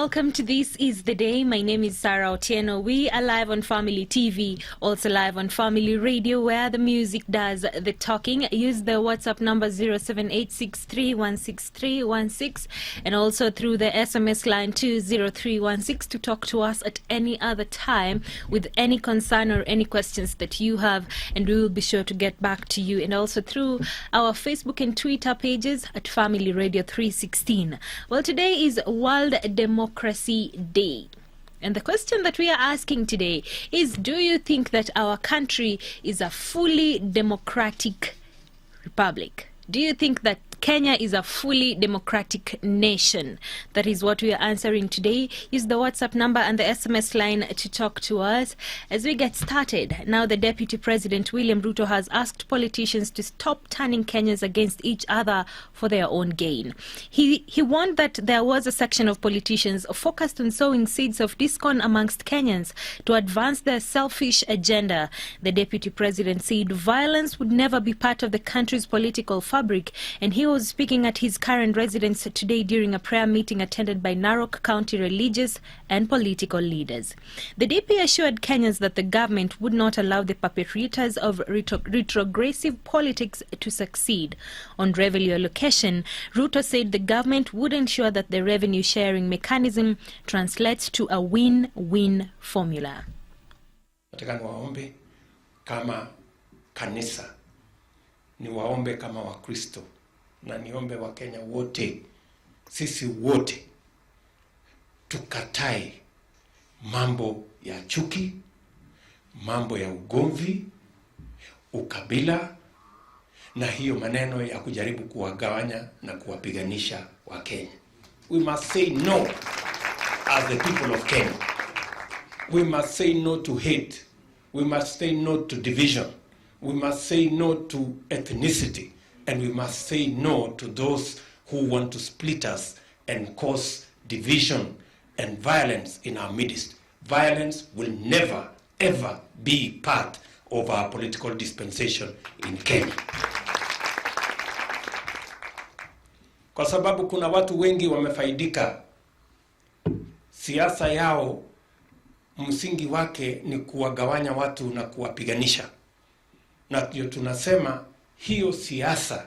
welcome to This Is The Day. My name is Sarah Otieno. We are live on Family TV, also live on Family Radio, where the music does the talking. Use the WhatsApp number 0786316316 and also through the SMS line 20316 to talk to us at any other time with any concern or any questions that you have, and we will be sure to get back to you. And also through our Facebook and Twitter pages at Family Radio 316. Well, today is World Democracy Day. And the question that we are asking today is, do you think that our country is a fully democratic republic? Do you think that Kenya is a fully democratic nation? That is what we are answering today. Use the WhatsApp number and the SMS line to talk to us. As we get started, now the Deputy President William Ruto has asked politicians to stop turning Kenyans against each other for their own gain. He warned that there was a section of politicians focused on sowing seeds of discord amongst Kenyans to advance their selfish agenda. The Deputy President said violence would never be part of the country's political fabric, and he was speaking at his current residence today during a prayer meeting attended by Narok County religious and political leaders. The DP assured Kenyans that the government would not allow the perpetrators of retrogressive politics to succeed. On revenue allocation, Ruto said the government would ensure that the revenue sharing mechanism translates to a win-win formula. Nataka niwaombe kama kanisa, niwaombe kama Wakristo, na niombe Wakenya wote, sisi wote tukatae mambo ya chuki, mambo ya ugomvi, ukabila, na hiyo maneno ya kujaribu kuwagawanya na kuwapiganisha Wakenya. We must say no as the people of Kenya. We must say no to hate. We must say no to division. We must say no to ethnicity. And we must say no to those who want to split us and cause division and violence in our midst. Violence will never, ever be part of our political dispensation in Kenya. Kwa sababu kuna watu wengi wamefaidika. Siasa yao msingi wake ni kuwagawanya watu na kuwapiganisha. Na tunasema hiyo siasa,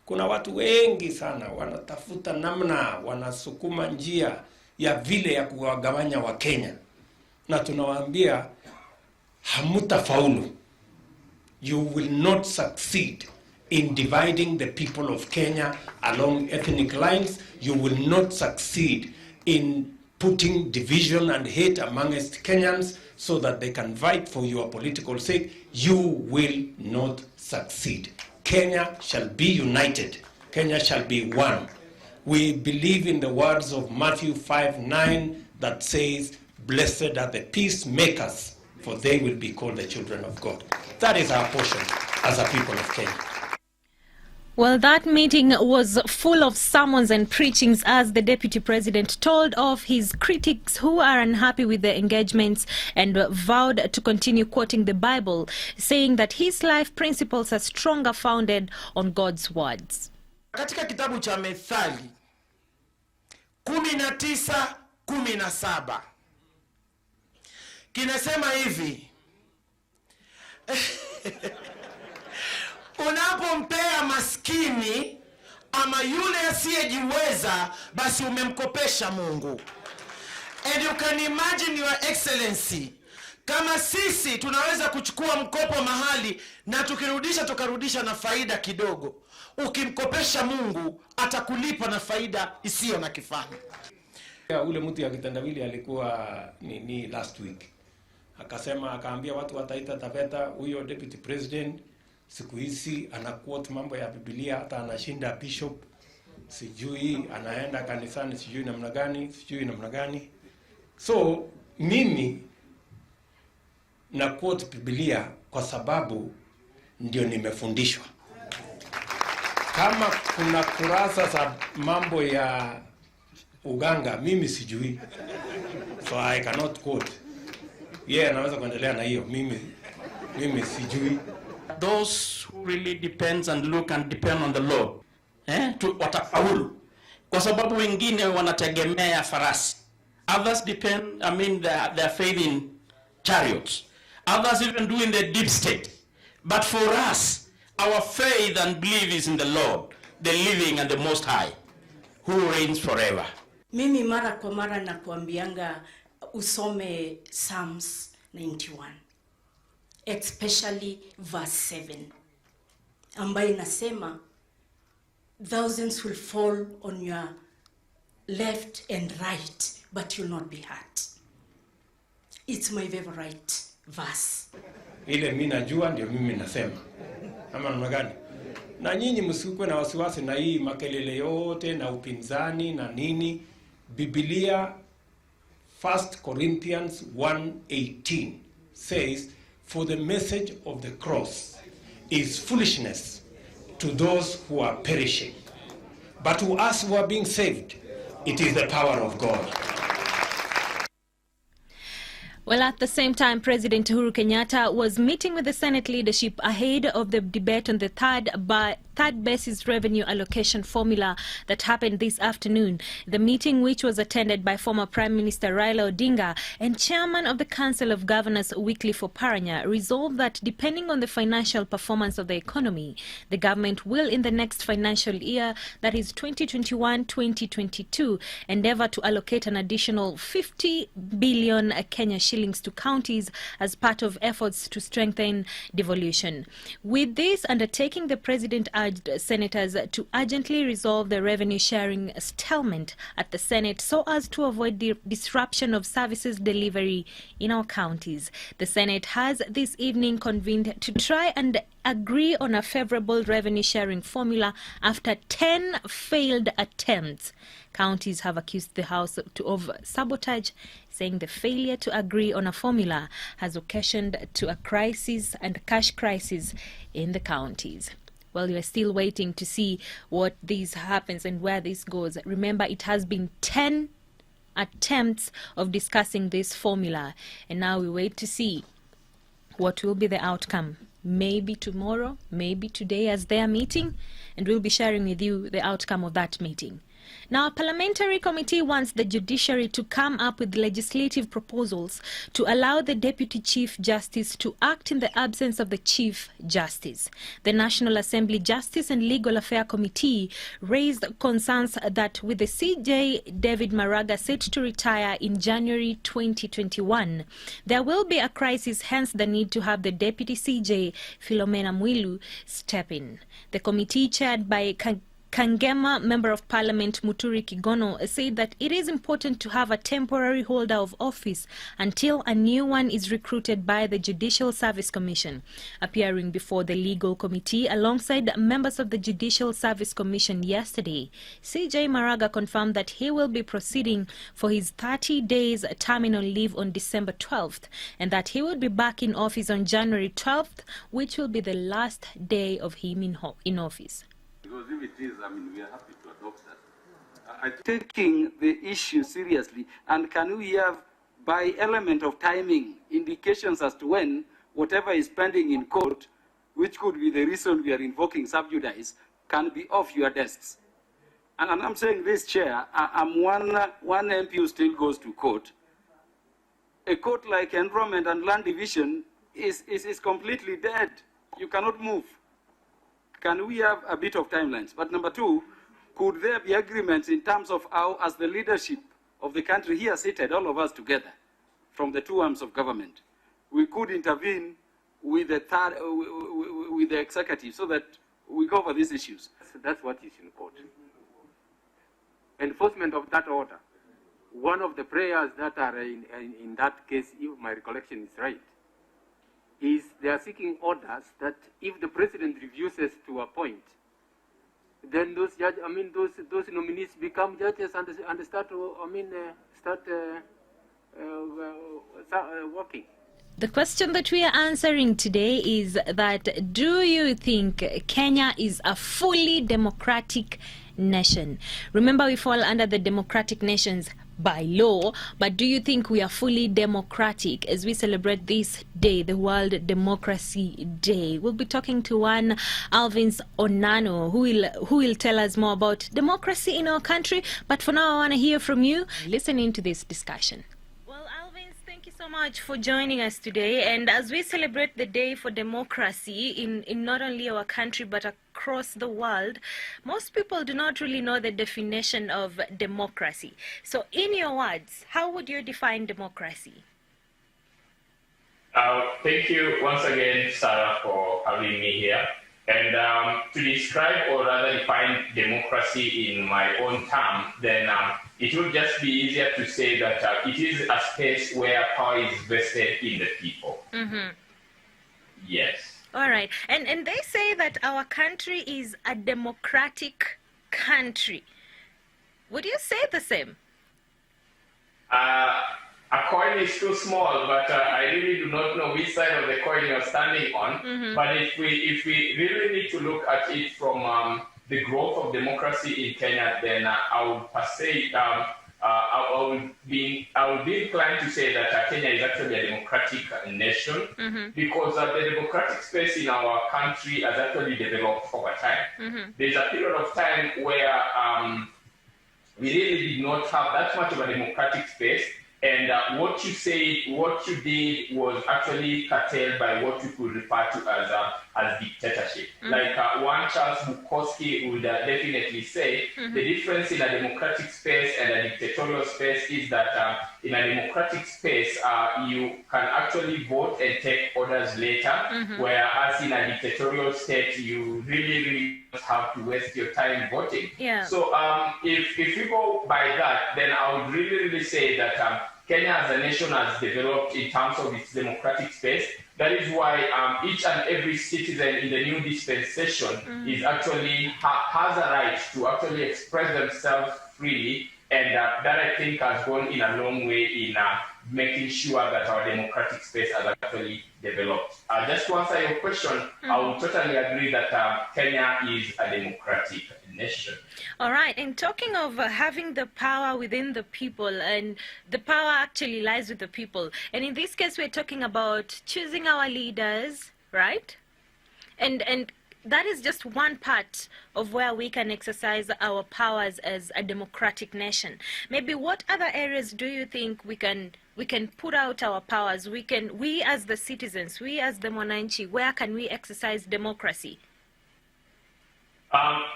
kuna watu wengi sana wanatafuta namna, wanasukuma njia ya vile ya kuwagawanya wa Kenya. Na tunawaambia hamutafaulu. You will not succeed in dividing the people of Kenya along ethnic lines. You will not succeed in putting division and hate amongst Kenyans so that they can fight for your political sake. You will not succeed. Kenya shall be united. Kenya shall be one. We believe in the words of Matthew 5:9 that says, "Blessed are the peacemakers, for they will be called the children of God." That is our portion as a people of Kenya. Well, that meeting was full of sermons and preachings as the Deputy President told off his critics who are unhappy with the engagements and vowed to continue quoting the Bible, saying that his life principles are stronger founded on God's words. Katika kitabu cha Methali 19:17 kinasema hivi: unapompea maskini ama yule asiyejiweza, basi umemkopesha Mungu. And you can imagine, Your Excellency, kama sisi tunaweza kuchukua mkopo mahali na tukarudisha na faida kidogo, ukimkopesha Mungu atakulipa na faida isiyo na kifani. Ule mtu ya kitendawili alikuwa ni last week. Akaambia watu wataita tafeta, huyo Deputy President siku hizi anaquote mambo ya Biblia, hata anashinda bishop, sijui anaenda kanisani, sijui namna gani. So mimi na quote Biblia kwa sababu ndio nimefundishwa. Kama kuna kurasa za mambo ya uganga, mimi sijui, so I cannot quote. Naweza kuendelea na hiyo, mimi sijui. Those who really depends and look and depend on the Lord, watafaulu. Kwa sababu wengine wanategemea farasi, Others depend, their faith in chariots. Others even do in the deep state. But for us, our faith and belief is in the Lord, the living and the Most High, who reigns forever. Mimi mara kwa mara nakuambianga usome Psalms 91, especially verse 7, ambayo inasema thousands will fall on your left and right, but you'll not be hurt. It's my favorite verse. Ile mimi najua ndio mimi nasema. Ama namna gani? Na nyinyi msikue na wasiwasi na hii makelele yote na upinzani na nini. Biblia 1 Corinthians 1:18 says, "For the message of the cross is foolishness to those who are perishing, but to us who are being saved, it is the power of God." Well, at the same time, President Uhuru Kenyatta was meeting with the Senate leadership ahead of the debate on the third basis revenue allocation formula that happened this afternoon. The meeting, which was attended by former Prime Minister Raila Odinga and Chairman of the Council of Governors Wycliffe Oparanya, resolved that depending on the financial performance of the economy, the government will in the next financial year, that is 2021-2022, endeavor to allocate an additional 50 billion Kenya shillings to counties as part of efforts to strengthen devolution. With this undertaking, the president urged senators to urgently resolve the revenue sharing stalemate at the Senate so as to avoid the disruption of services delivery in our counties. The Senate has this evening convened to try and agree on a favorable revenue sharing formula after 10 failed attempts. Counties have accused the House of sabotage, saying the failure to agree on a formula has occasioned to a crisis and cash crisis in the counties. Well, we are still waiting to see what this happens and where this goes. Remember, it has been 10 attempts of discussing this formula, and now we wait to see what will be the outcome. Maybe tomorrow, maybe today as they are meeting, and we'll be sharing with you the outcome of that meeting. Now, a parliamentary committee wants the judiciary to come up with legislative proposals to allow the Deputy Chief Justice to act in the absence of the Chief Justice. The National Assembly Justice and Legal Affairs Committee raised concerns that with the CJ David Maraga set to retire in January 2021, there will be a crisis, hence the need to have the Deputy CJ, Philomena Mwilu, step in. The committee, chaired by Kangema Member of Parliament Muturi Kigono, said that it is important to have a temporary holder of office until a new one is recruited by the Judicial Service Commission. Appearing before the Legal Committee alongside members of the Judicial Service Commission yesterday, CJ Maraga confirmed that he will be proceeding for his 30 days terminal leave on December 12th and that he will be back in office on January 12th, which will be the last day of him in office. Because if it is, we are happy to adopt that. Taking the issue seriously, and can we have, by element of timing, indications as to when whatever is pending in court, which could be the reason we are invoking sub judice, can be off your desks? And I'm saying this, Chair, I'm one MP who still goes to court. A court like Environment and Land Division is completely dead. You cannot move. Can we have a bit of timelines? But number two, could there be agreements in terms of how, as the leadership of the country here seated, all of us together, from the two arms of government, we could intervene with the executive so that we cover these issues? That's what is in court. Enforcement of that order. One of the prayers that are in that case, if my recollection is right, is they are seeking orders that if the president refuses to appoint, then those nominees become judges and start working. The question that we are answering today is that, do you think Kenya is a fully democratic nation? Remember, we fall under the Democratic Nations by law, but do you think we are fully democratic as we celebrate this day, the World Democracy Day? We'll be talking to one Alvins Onano who will tell us more about democracy in our country. But for now, I want to hear from you. Listen into this discussion. Well, Alvins, thank you so much for joining us today. And as we celebrate the day for democracy in not only our country but across the world, most people do not really know the definition of democracy. So in your words, how would you define democracy? Thank you once again, Sarah, for having me here. And to describe or rather define democracy in my own term, then it would just be easier to say that it is a space where power is vested in the people. Mm-hmm. Yes. All right. And they say that our country is a democratic country. Would you say the same? A coin is too small, but I really do not know which side of the coin you're standing on. Mm-hmm. But if we really need to look at it from the growth of democracy in Kenya, then I would per se, I would be inclined to say that Kenya is actually a democratic nation, mm-hmm. because the democratic space in our country has actually developed over time. Mm-hmm. There's a period of time where we really did not have that much of a democratic space. And what you did was actually curtailed by what you could refer to as dictatorship. Mm-hmm. Like one Charles Bukowski would definitely say, mm-hmm. the difference in a democratic space and a dictatorial space is that in a democratic space, you can actually vote and take orders later, mm-hmm. whereas in a dictatorial state, you really don't have to waste your time voting. Yeah. So if you go by that, then I would really say that Kenya as a nation has developed in terms of its democratic space. That is why each and every citizen in the new dispensation is actually has a right to actually express themselves freely, and that I think has gone in a long way in making sure that our democratic space has actually developed. Just to answer your question, I would totally agree that Kenya is a democratic nation. All right. And talking of having the power within the people, and the power actually lies with the people. And in this case, we're talking about choosing our leaders, right? And that is just one part of where we can exercise our powers as a democratic nation. Maybe what other areas do you think we can put out our powers? We as the citizens, we as the Mwananchi, where can we exercise democracy?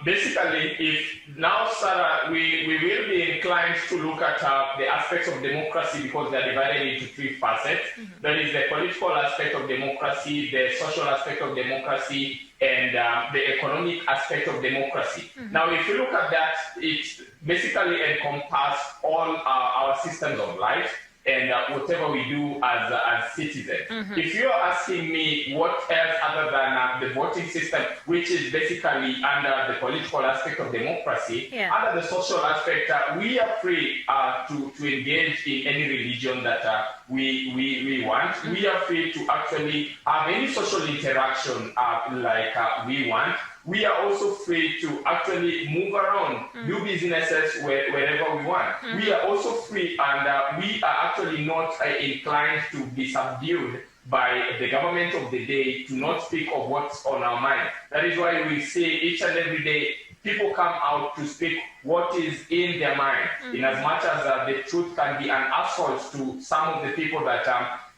Basically, if now, Sarah, we will be inclined to look at the aspects of democracy because they're divided into three facets. Mm-hmm. There is the political aspect of democracy, the social aspect of democracy, and the economic aspect of democracy. Mm-hmm. Now, if you look at that, it basically encompasses all our systems of life and whatever we do as citizens. Mm-hmm. If you're asking me what else other than the voting system, which is basically under the political aspect of democracy, under the social aspect, we are free to engage in any religion that we want. Mm-hmm. We are free to actually have any social interaction like we want. We are also free to actually move around, do businesses wherever we want. We are also free, and we are actually not inclined to be subdued by the government of the day to not speak of what's on our mind. That is why we see each and every day people come out to speak what is in their mind, in as much as the truth can be an assault to some of the people that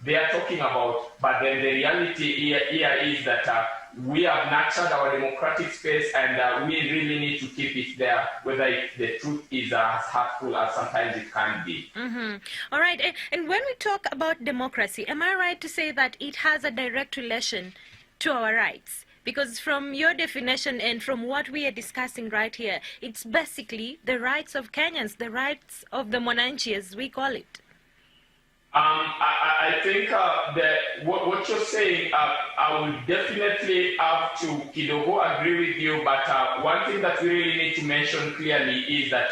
they are talking about. But then the reality here is that we have nurtured our democratic space, and we really need to keep it there, whether the truth is as hurtful as sometimes it can be. Mm-hmm. All right. And when we talk about democracy, am I right to say that it has a direct relation to our rights? Because from your definition and from what we are discussing right here, it's basically the rights of Kenyans, the rights of the Mwananchi, as we call it. I think what you're saying, I would definitely have to Kidogo agree with you, but one thing that we really need to mention clearly is that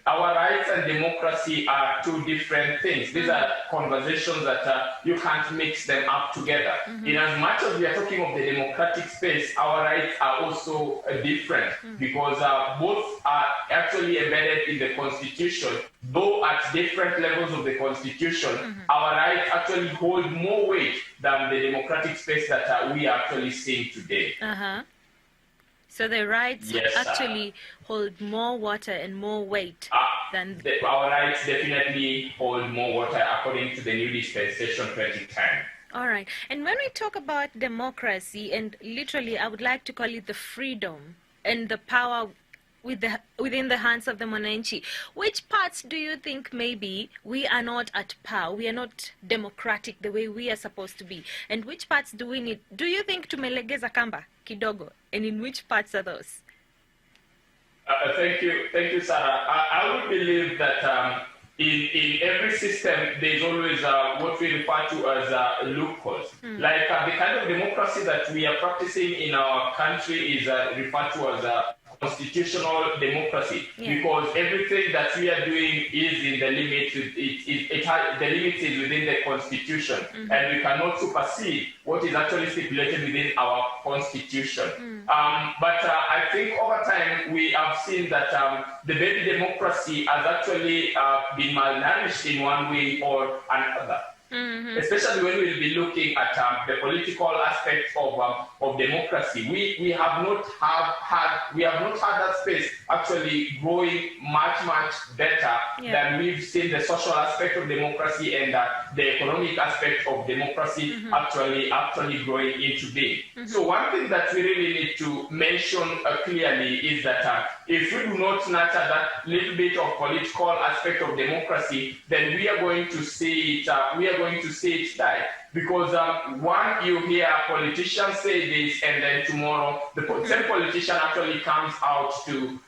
Our rights and democracy are two different things. These are conversations that you can't mix them up together. In as much as we are talking of the democratic space, our rights are also different because both are actually embedded in the Constitution. Though at different levels of the Constitution, our rights actually hold more weight than the democratic space that we are actually seeing today. So the rights Yes, actually hold more water and more weight than... Our rights definitely hold more water according to the new dispensation 2010. All right. And when we talk about democracy, and literally I would like to call it the freedom and the power within the hands of the Mwananchi, which parts do you think maybe we are not at par, we are not democratic the way we are supposed to be? And which parts do we need? Do you think tumelegeza kamba kidogo? And in which parts are those? Thank you, Sarah. I would believe that in every system there's always what we refer to as loopholes. Like the kind of democracy that we are practicing in our country is referred to as constitutional democracy, because everything that we are doing is in the limits. The limit is within the Constitution, and we cannot supersede what is actually stipulated within our Constitution. But I think over time we have seen that the baby democracy has actually been malnourished in one way or another. Especially when we'll be looking at the political aspects of democracy, we have not had that space actually growing much better than we've seen the social aspect of democracy and the economic aspect of democracy actually growing into being. So one thing that we really need to mention clearly is that if we do not nurture that little bit of political aspect of democracy, then we are going to see it die. Because one, you hear politicians say this, and then tomorrow the same politician actually comes out to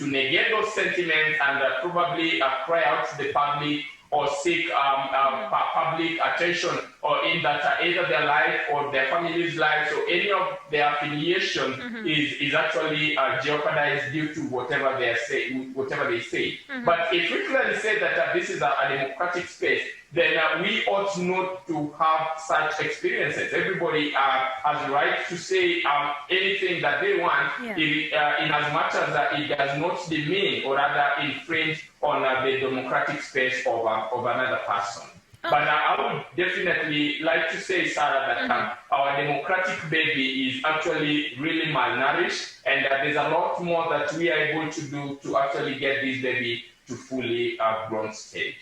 negate those sentiments and probably cry out to the public or seek public attention, or in that either their life or their family's lives or any of their affiliation is actually jeopardized due to whatever they say. But if we clearly say that this is a democratic space, then we ought not to have such experiences. Everybody has the right to say anything that they want, in as much as it does not demean or rather infringe on the democratic space of another person. But I would definitely like to say, Sarah, that our democratic baby is actually really malnourished, and there's a lot more that we are able to do to actually get this baby to fully grown stage.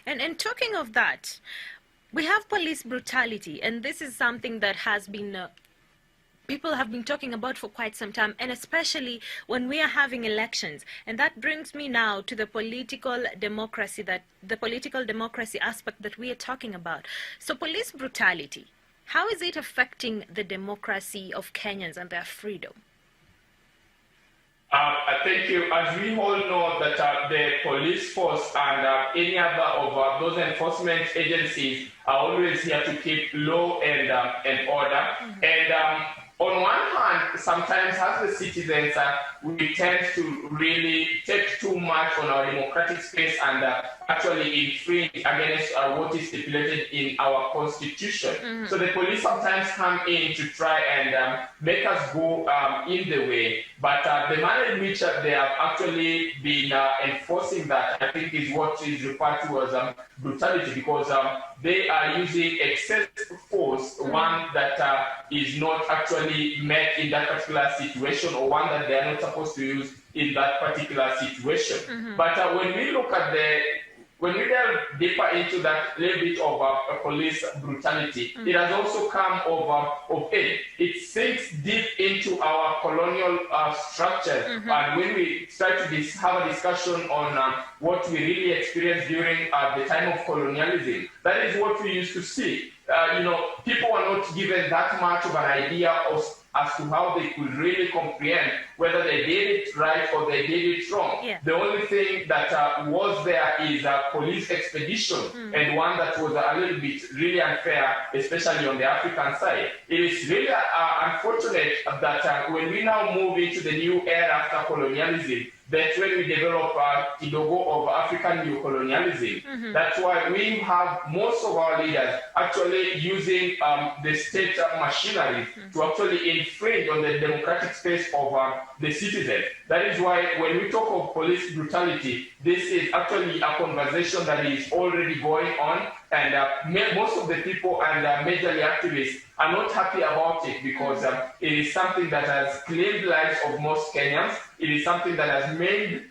And talking of that, we have police brutality, and this is something that has been people have been talking about for quite some time, and especially when we are having elections. And that brings me now to the political democracy aspect that we are talking about. So police brutality, how is it affecting the democracy of Kenyans and their freedom? Thank you. As we all know that the police force and any other of those enforcement agencies are always here to keep law and order. And on one hand, sometimes as the citizens, we tend to really take too much on our democratic space and actually infringe against what is stipulated in our Constitution. So the police sometimes come in to try and make us go in the way. But the manner in which they have actually been enforcing that, I think, is what is referred to as brutality, because they are using excessive force, one that is not actually met in that particular situation, or one that they are not supposed to use in that particular situation. But when we look at when we delve deeper into that little bit of police brutality, it has also come of age. It sinks deep into our colonial structure. And when we start to have a discussion on what we really experienced during the time of colonialism, that is what we used to see. People were not given that much of an idea as to how they could really comprehend whether they did it right or they did it wrong. The only thing that was there is a police expedition, and one that was a little bit really unfair, especially on the African side. It is really unfortunate that when we now move into the new era after colonialism, That's when we develop Kidogo of African neocolonialism. That's why we have most of our leaders actually using the state machinery to actually infringe on the democratic space of the citizen. That is why when we talk of police brutality, this is actually a conversation that is already going on, and most of the people and majorly activists are not happy about it because it is something that has claimed lives of most Kenyans. It is something that has made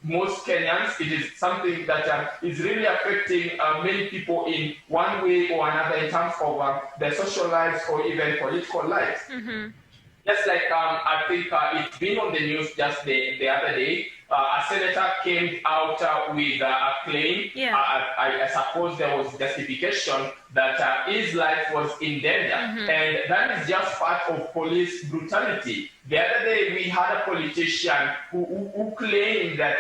most Kenyans. It is something that is really affecting many people in one way or another in terms of their social lives or even political lives. Just like I think it's been on the news just the other day, a senator came out with a claim. I suppose there was justification that his life was in danger, and that is just part of police brutality. The other day, we had a politician who claimed that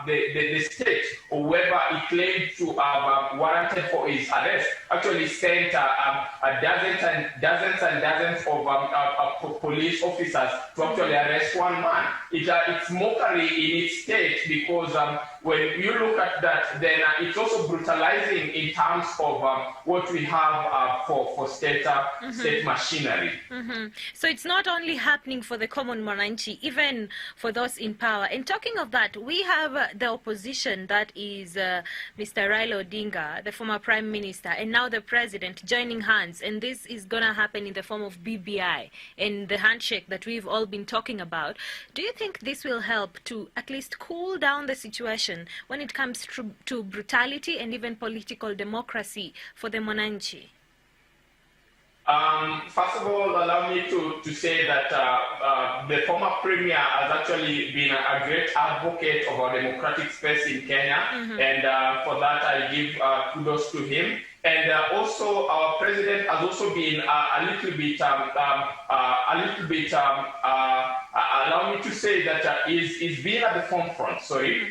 the state, or whoever he claimed to have warranted for his arrest, actually sent dozens and dozens of police officers to actually arrest one man. It's mockery in its state because when you look at that, then it's also brutalizing in terms of what we have for state machinery. So it's not only happening for the common mwananchi, even for those in power. And talking of that, we have the opposition, that is Mr. Raila Odinga, the former Prime Minister, and now the President joining hands. And this is going to happen in the form of BBI and the handshake that we've all been talking about. Do you think this will help to at least cool down the situation when it comes to brutality and even political democracy for the mwananchi? First of all, allow me to say that the former premier has actually been a great advocate of our democratic space in Kenya, and for that I give kudos to him. And also, our president has also been a little bit, allow me to say that he's been at the forefront.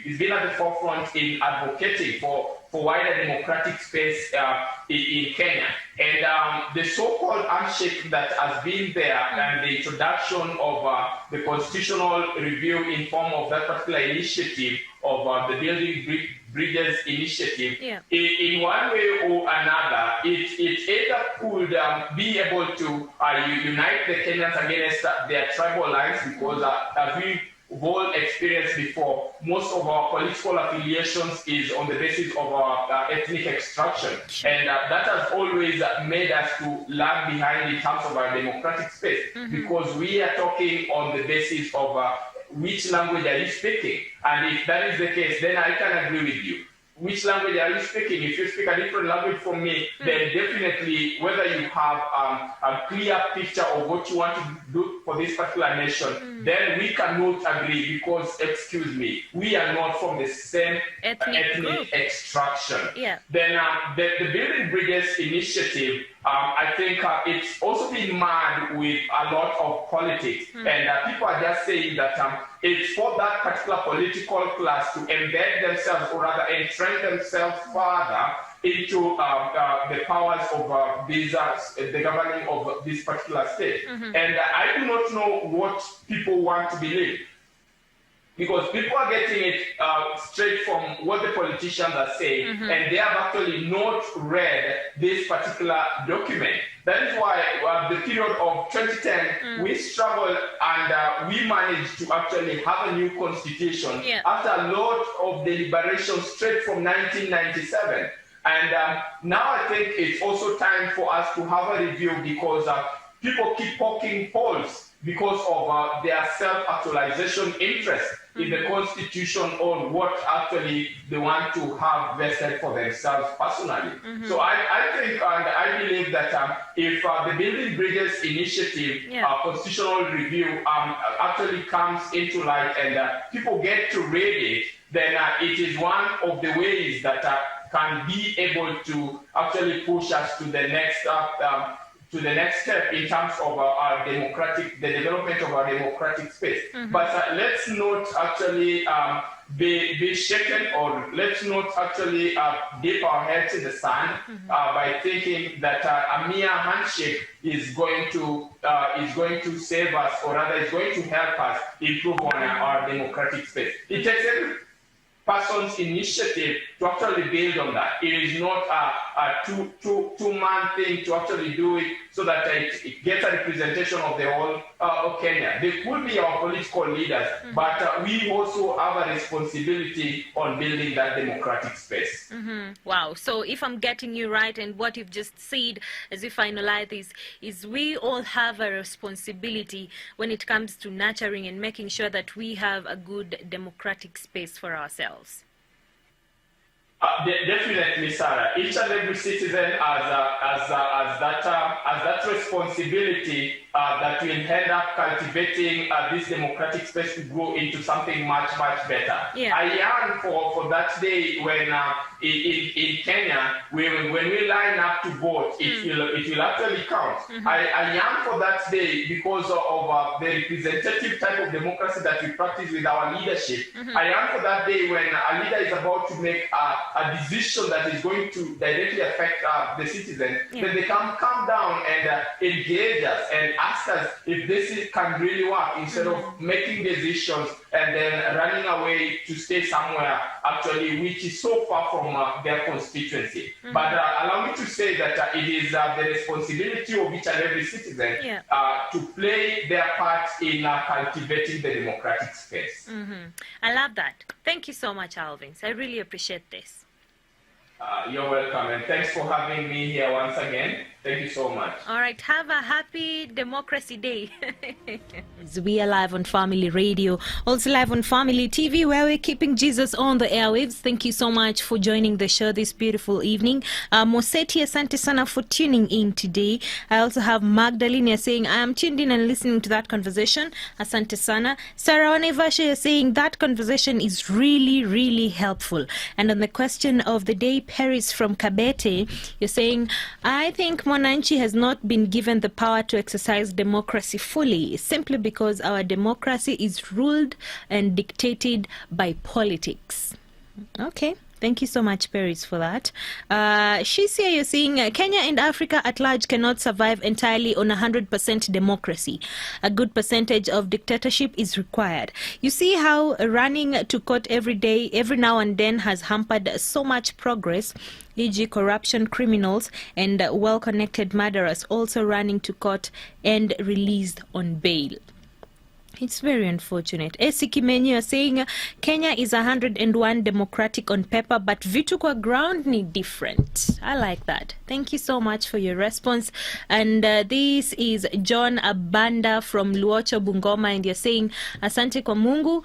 He's been at the forefront in advocating for wider democratic space in Kenya. And the so-called handshake that has been there and the introduction of the constitutional review in form of that particular initiative of the Building Bridges initiative, in one way or another, it either could be able to unite the Kenyans against their tribal lines, because as we've all experienced before, most of our political affiliations is on the basis of our ethnic extraction, and that has always made us to lag behind in terms of our democratic space, because we are talking on the basis of which language are you speaking? And if that is the case, then I can agree with you. Which language are you speaking? If you speak a different language from me, then definitely, whether you have a clear picture of what you want to do for this particular nation, then we cannot agree because, excuse me, we are not from the same ethnic extraction. Then the Building Bridges initiative, I think it's also been marred with a lot of politics, and people are just saying that it's for that particular political class to embed themselves, or rather entrench themselves further into the powers of the governing of this particular state. And I do not know what people want to believe, because people are getting it straight from what the politicians are saying, and they have actually not read this particular document. That is why the period of 2010, we struggled and we managed to actually have a new constitution after a lot of deliberation straight from 1997. And now I think it's also time for us to have a review, because people keep poking holes because of their self-actualization interest in the constitution, or what actually they want to have vested for themselves personally. So I think and I believe that if the Building Bridges initiative constitutional review actually comes into light and people get to read it, then it is one of the ways that can be able to actually push us to the next step in terms of the development of our democratic space. But let's not actually be shaken, or let's not actually dip our heads in the sand by thinking that a mere handshake is going to save us, or rather is going to help us improve on our democratic space. It takes every person's initiative to actually build on that. It is not a two-man thing to actually do it so that it gets a representation of the whole of Kenya. They could be our political leaders, but we also have a responsibility on building that democratic space. Wow. So if I'm getting you right, and what you've just said as we finalize this, is we all have a responsibility when it comes to nurturing and making sure that we have a good democratic space for ourselves. Definitely, Sarah. Each and every citizen has that responsibility that will end up cultivating this democratic space to grow into something much, much better. Yeah. I yearn for that day when in Kenya, when we line up to vote, it will actually count. I yearn for that day because of the representative type of democracy that we practice with our leadership. I yearn for that day when a leader is about to make a decision that is going to directly affect the citizen, then they can come down and engage us and ask us if this can really work, instead of making decisions and then running away to stay somewhere actually which is so far from their constituency. But allow me to say that it is the responsibility of each and every citizen to play their part in cultivating the democratic space. I love that. Thank you so much, Alvin. I really appreciate this. You're welcome, and thanks for having me here once again. Thank you so much. All right, have a happy Democracy Day. We are live on Family Radio, also live on Family TV, where we're keeping Jesus on the airwaves. Thank you so much for joining the show this beautiful evening. Moseti, asante sana for tuning in today. I also have Magdalena saying, I am tuned in and listening to that conversation. Asante sana. Sarah Onevashe saying that conversation is really, really helpful. And on the question of the day, Paris from Kabete, you're saying, I think Mwananchi has not been given the power to exercise democracy fully, simply because our democracy is ruled and dictated by politics. Okay. Thank you so much, Paris, for that. She's here, you're saying, Kenya and Africa at large cannot survive entirely on 100% democracy. A good percentage of dictatorship is required. You see how running to court every day, every now and then, has hampered so much progress, e.g. corruption, criminals, and well-connected murderers also running to court and released on bail. It's very unfortunate. Esi Kimenyi are saying Kenya is 101 democratic on paper, but vitu kwa ground ni different. I like that. Thank you so much for your response. And this is John Abanda from Luocho, Bungoma, and you're saying asante kwa Mungu.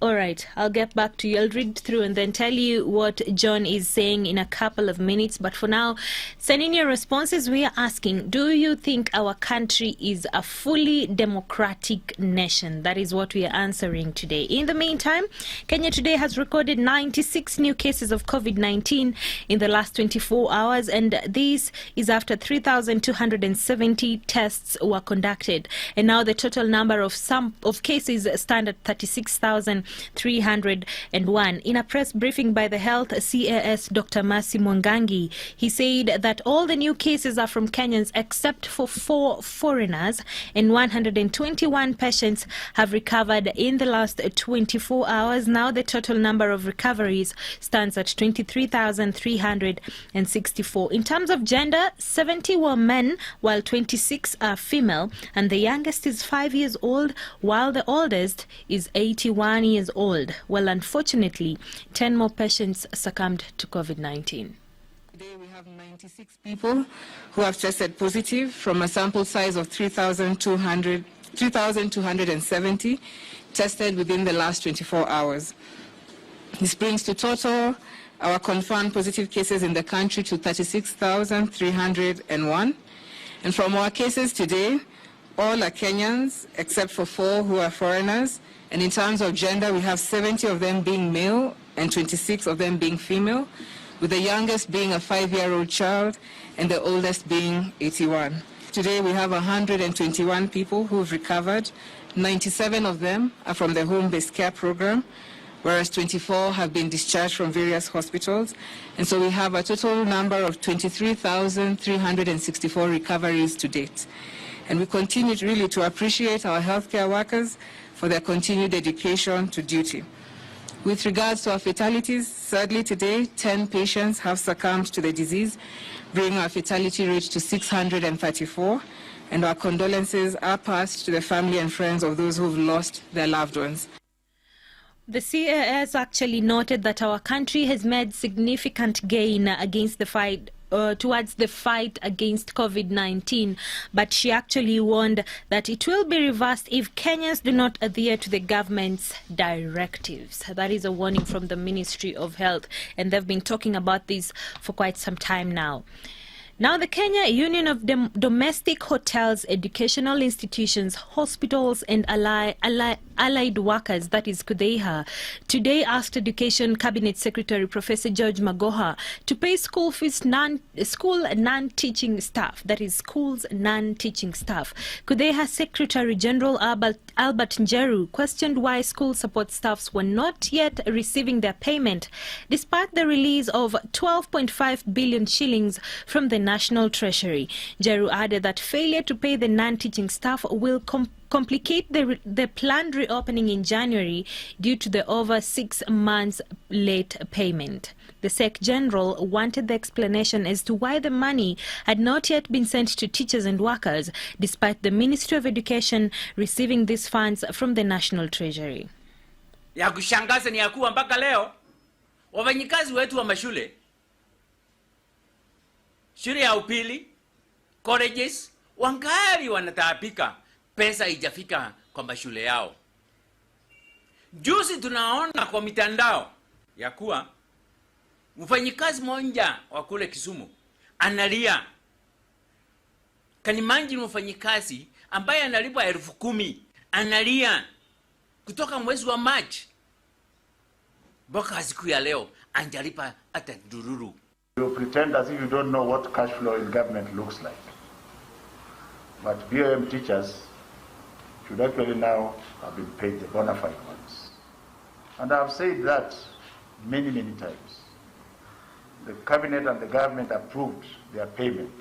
All right, I'll get back to you. I'll read through and then tell you what John is saying in a couple of minutes. But for now, send in your responses. We are asking, do you think our country is a fully democratic nation? That is what we are answering today. In the meantime, Kenya today has recorded 96 new cases of COVID-19 in the last 24 hours. And this is after 3,270 tests were conducted. And now the total number of cases stand at 36,301. In a press briefing by the Health CAS, Dr. Mercy Mwangangi, he said that all the new cases are from Kenyans except for 4 foreigners, and 121 patients have recovered in the last 24 hours. Now the total number of recoveries stands at 23,364. In terms of gender, 70 were men while 26 are female, and the youngest is 5 years old while the oldest is 81 years old. Well, unfortunately, 10 more patients succumbed to COVID-19. Today we have 96 people who have tested positive from a sample size of 3,270 tested within the last 24 hours. This brings to total our confirmed positive cases in the country to 36,301. And from our cases today, all are Kenyans except for 4 who are foreigners. And in terms of gender, we have 70 of them being male and 26 of them being female, with the youngest being a 5-year-old child and the oldest being 81. Today we have 121 people who have recovered 97 of them are from the home-based care program, whereas 24 have been discharged from various hospitals. And so we have a total number of 23,364 recoveries to date. And we continue really to appreciate our healthcare workers for their continued dedication to duty. With regards to our fatalities, sadly today, 10 patients have succumbed to the disease, bringing our fatality rate to 634, and our condolences are passed to the family and friends of those who've lost their loved ones. The CAS actually noted that our country has made significant gain against the fight towards the fight against COVID-19, but she actually warned that it will be reversed if Kenyans do not adhere to the government's directives. That is a warning from the Ministry of Health, and they've been talking about this for quite some time now. Now, the Kenya Union of Domestic Hotels, Educational Institutions, Hospitals and Allied Workers, that is KUDEIHA, today asked Education Cabinet Secretary Professor George Magoha to pay school fees school non-teaching staff, that is schools non-teaching staff. KUDEIHA Secretary General Albert Njeru questioned why school support staffs were not yet receiving their payment, despite the release of 12.5 billion shillings from the National Treasury. Njeru added that failure to pay the non-teaching staff will complicate the planned reopening in January due to the over 6 months late payment. The Sec General wanted the explanation as to why the money had not yet been sent to teachers and workers, despite the Ministry of Education receiving these funds from the National Treasury. Ya kushangaza ni ya kuwa mpaka leo wafanyikazi wetu wa mashule, shule ya upili, colleges, wangali wanataabika, pesa haijafika kwa mashule yao. Juzi tunaona kwa mitandao ya kuwa mfanyikazi mmoja wa kule Kisumu analia. Can imagine mfanyikazi ambaye analipwa 10,000 analia kutoka mwezi wa March mpaka siku ya leo anjalipa hata dururu. You pretend as if you don't know what cash flow in government looks like. But BOM teachers should actually now have been paid the bona fide ones. And I've said that many times. The cabinet and the government approved their payment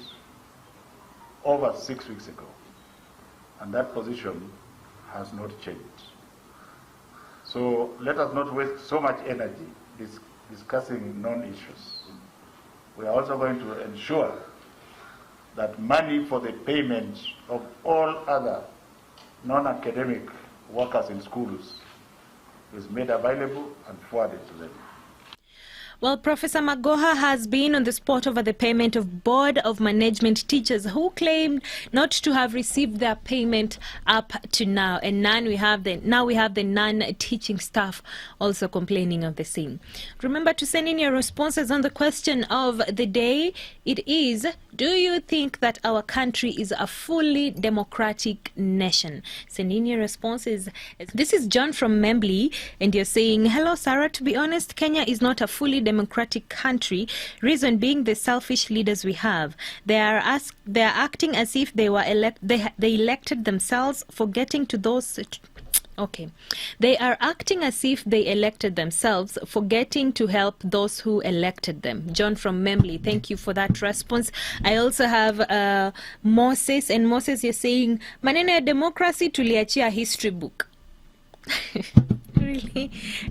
over 6 weeks ago. And that position has not changed. So let us not waste so much energy discussing non-issues. We are also going to ensure that money for the payment of all other non-academic workers in schools is made available and forwarded to them. Well, Professor Magoha has been on the spot over the payment of Board of Management teachers who claimed not to have received their payment up to now. And now we have the non-teaching staff also complaining of the same. Remember to send in your responses on the question of the day. It is, do you think that our country is a fully democratic nation? Send in your responses. This is John from Membly, and you're saying, hello, Sarah. To be honest, Kenya is not a fully democratic country, reason being the selfish leaders we have. They are acting as if they were they elected themselves, forgetting to those they are acting as if they elected themselves, forgetting to help those who elected them. John from Membly, thank you for that response. I also have Moses, and Moses, you're saying maneno ya democracy tuliachia history book.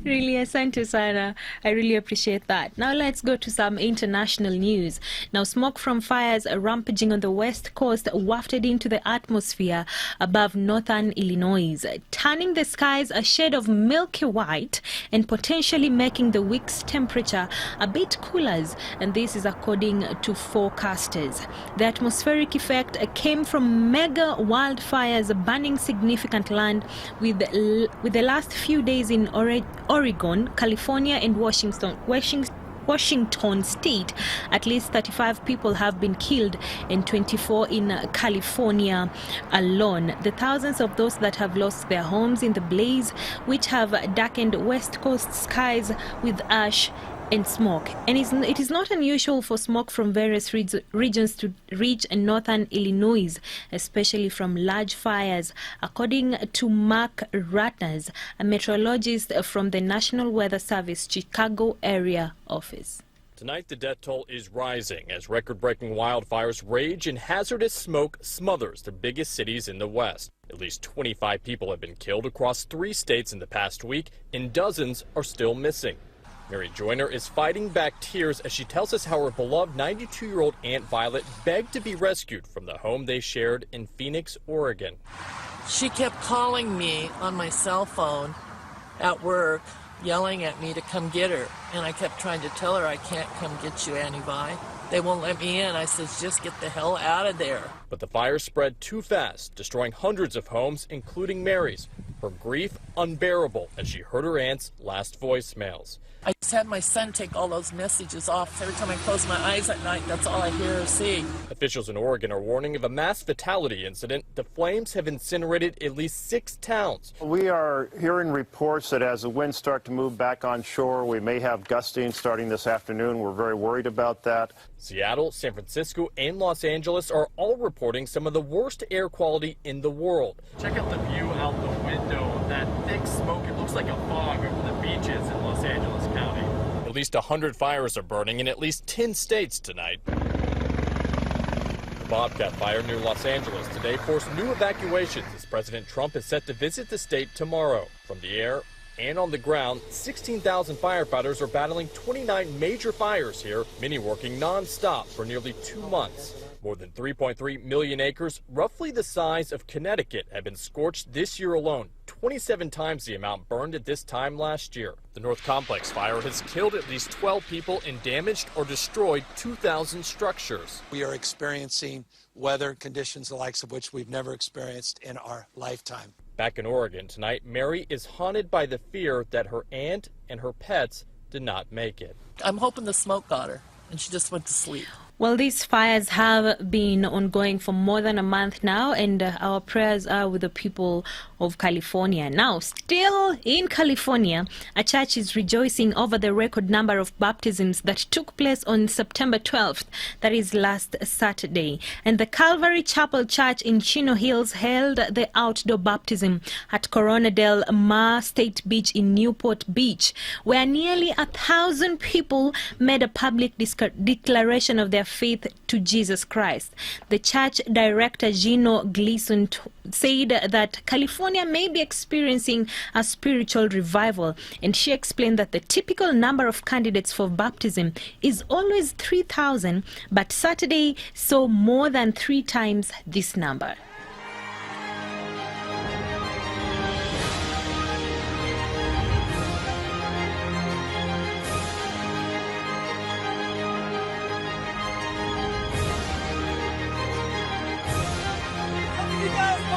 Really, asante sana. I really appreciate that. Now let's go to some international news. Now, smoke from fires rampaging on the west coast wafted into the atmosphere above northern Illinois, turning the skies a shade of milky white and potentially making the week's temperature a bit cooler. And this is according to forecasters. The atmospheric effect came from mega wildfires burning significant land with the last few days in Oregon, California and Washington state. At least 35 people have been killed and 24 in California alone. The thousands of those that have lost their homes in the blaze, which have darkened west coast skies with ash, and smoke. And it is not unusual for smoke from various regions to reach northern Illinois, especially from large fires, according to Mark Ratners, a meteorologist from the National Weather Service Chicago area office. Tonight, the death toll is rising as record-breaking wildfires rage and hazardous smoke smothers the biggest cities in the West. At least 25 people have been killed across 3 states in the past week, and dozens are still missing. Mary Joyner is fighting back tears as she tells us how her beloved 92-year-old Aunt Violet begged to be rescued from the home they shared in Phoenix, Oregon. She kept calling me on my cell phone at work, yelling at me to come get her. And I kept trying to tell her, I can't come get you, Auntie Vi. They won't let me in. I says, just get the hell out of there. But the fire spread too fast, destroying hundreds of homes, including Mary's. Her grief unbearable as she heard her aunt's last voicemails. I just had my son take all those messages off. Every time I close my eyes at night, that's all I hear or see. Officials in Oregon are warning of a mass fatality incident. The flames have incinerated at least 6 towns. We are hearing reports that as the winds start to move back on shore, we may have gusting starting this afternoon. We're very worried about that. Seattle, San Francisco, and Los Angeles are all reporting some of the worst air quality in the world. Check out the view out the window. That thick smoke, it looks like a fog over the beaches in Los Angeles County. At least 100 fires are burning in at least 10 states tonight. The Bobcat fire near Los Angeles today forced new evacuations as President Trump is set to visit the state tomorrow. From the air and on the ground, 16,000 firefighters are battling 29 major fires here, many working non-stop for nearly 2 months. More than 3.3 million acres, roughly the size of Connecticut, have been scorched this year alone, 27 times the amount burned at this time last year. The North Complex fire has killed at least 12 people and damaged or destroyed 2,000 structures. We are experiencing weather conditions the likes of which we've never experienced in our lifetime. Back in Oregon tonight, Mary is haunted by the fear that her aunt and her pets did not make it. I'm hoping the smoke got her, and she just went to sleep. Well, these fires have been ongoing for more than a month now, and our prayers are with the people of California. Now, still in California, a church is rejoicing over the record number of baptisms that took place on September 12th, that is last Saturday. And the Calvary Chapel Church in Chino Hills held the outdoor baptism at Corona del Mar State Beach in Newport Beach, where nearly 1,000 people made a public declaration of their faith to Jesus Christ. The church director Gino Gleason said that California may be experiencing a spiritual revival, and she explained that the typical number of candidates for baptism is always 3,000, but Saturday saw more than 3 times this number.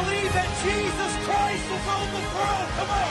Believe that Jesus Christ is on the throne. Come on.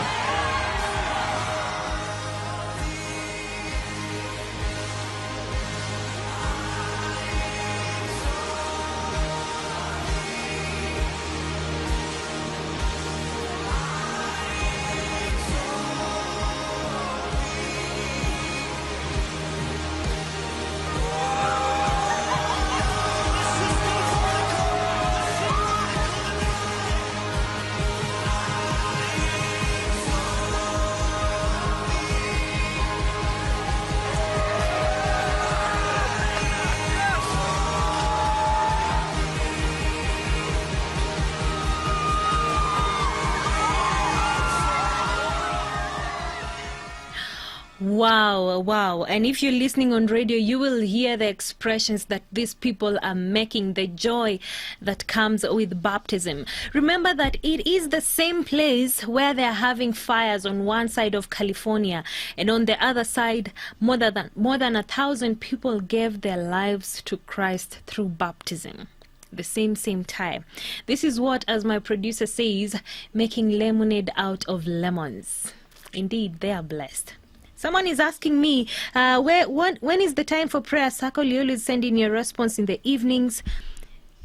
Wow. And if you're listening on radio, you will hear the expressions that these people are making, the joy that comes with baptism. Remember that it is the same place where they're having fires on one side of California, and on the other side, more than 1,000 people gave their lives to Christ through baptism. The same time. This is what, as my producer says, making lemonade out of lemons. Indeed, they are blessed. Someone is asking me, when is the time for prayer circle? You always send in your response in the evenings.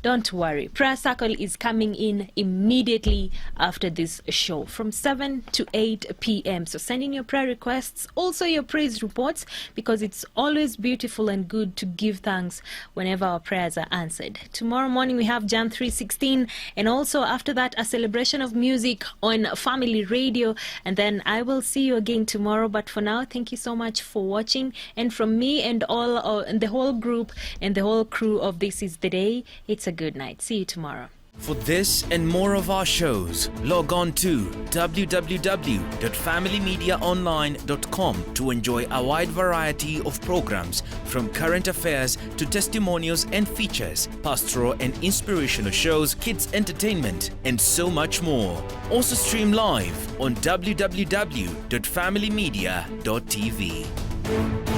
don't worry. Prayer Circle is coming in immediately after this show from 7 to 8 p.m. So send in your prayer requests, also your praise reports, because it's always beautiful and good to give thanks whenever our prayers are answered. Tomorrow morning we have Jam 316, and also after that a celebration of music on Family Radio, and then I will see you again tomorrow. But for now, thank you so much for watching, and from me and all and the whole group and the whole crew of This Is The Day, it's a good night. See you tomorrow. For this and more of our shows, log on to www.familymediaonline.com to enjoy a wide variety of programs, from current affairs to testimonials and features, pastoral and inspirational shows, kids entertainment, and so much more. Also stream live on www.familymedia.tv.